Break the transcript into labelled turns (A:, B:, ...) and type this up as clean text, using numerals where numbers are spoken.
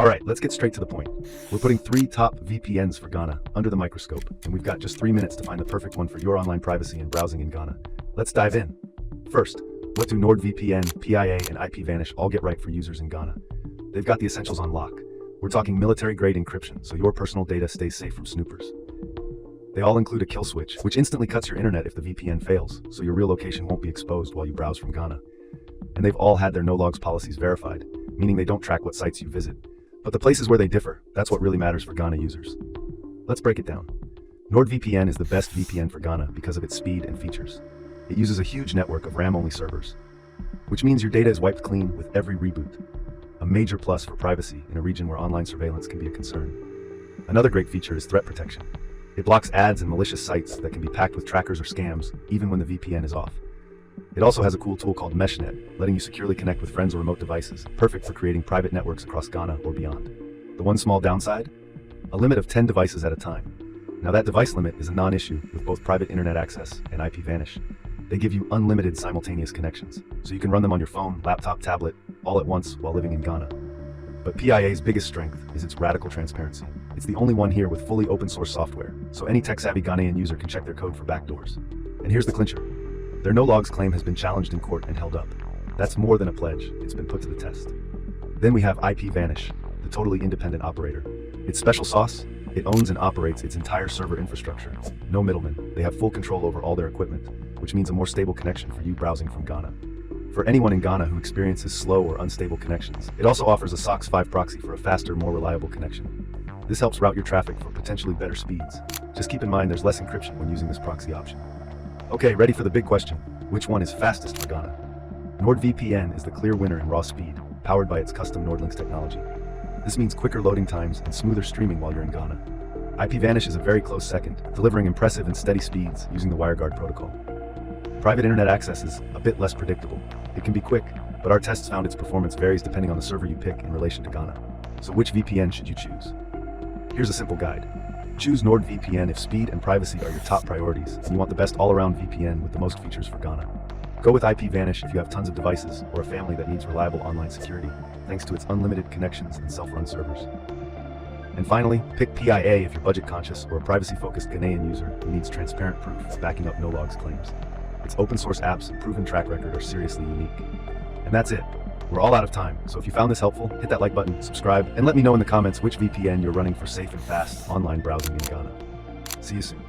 A: Alright, let's get straight to the point. We're putting 3 top VPNs for Ghana under the microscope, and we've got just 3 minutes to find the perfect one for your online privacy and browsing in Ghana. Let's dive in. First, what do NordVPN, PIA, and IPVanish all get right for users in Ghana? They've got the essentials on lock. We're talking military-grade encryption, so your personal data stays safe from snoopers. They all include a kill switch, which instantly cuts your internet if the VPN fails, so your real location won't be exposed while you browse from Ghana. And they've all had their no-logs policies verified, meaning they don't track what sites you visit. But the places where they differ, that's what really matters for Ghana users. Let's break it down. NordVPN is the best VPN for Ghana because of its speed and features. It uses a huge network of RAM-only servers, which means your data is wiped clean with every reboot. A major plus for privacy in a region where online surveillance can be a concern. Another great feature is threat protection. It blocks ads and malicious sites that can be packed with trackers or scams, even when the VPN is off. It also has a cool tool called MeshNet, letting you securely connect with friends or remote devices, perfect for creating private networks across Ghana or beyond. The one small downside? A limit of 10 devices at a time. Now that device limit is a non-issue with both private internet access and IPVanish. They give you unlimited simultaneous connections, so you can run them on your phone, laptop, tablet, all at once while living in Ghana. But PIA's biggest strength is its radical transparency. It's the only one here with fully open source software, so any tech-savvy Ghanaian user can check their code for backdoors. And here's the clincher. Their no-logs claim has been challenged in court and held up. That's more than a pledge, it's been put to the test. Then we have IPVanish, the totally independent operator. Its special sauce? It owns and operates its entire server infrastructure. No middlemen, they have full control over all their equipment, which means a more stable connection for you browsing from Ghana. For anyone in Ghana who experiences slow or unstable connections, it also offers a SOCKS 5 proxy for a faster, more reliable connection. This helps route your traffic for potentially better speeds. Just keep in mind there's less encryption when using this proxy option. Okay, ready for the big question. Which one is fastest for Ghana? NordVPN is the clear winner in raw speed, powered by its custom NordLynx technology. This means quicker loading times and smoother streaming while you're in Ghana. IPVanish is a very close second, delivering impressive and steady speeds using the WireGuard protocol. Private internet access is a bit less predictable. It can be quick, but our tests found its performance varies depending on the server you pick in relation to Ghana. So which VPN should you choose? Here's a simple guide. Choose NordVPN if speed and privacy are your top priorities, and you want the best all-around VPN with the most features for Ghana. Go with IPVanish if you have tons of devices or a family that needs reliable online security, thanks to its unlimited connections and self-run servers. And finally, pick PIA if you're budget-conscious or a privacy-focused Ghanaian user who needs transparent proof backing up no-logs claims. Its open-source apps and proven track record are seriously unique. And that's it. We're all out of time, so if you found this helpful, hit that like button, subscribe, and let me know in the comments which VPN you're running for safe and fast online browsing in Ghana. See you soon.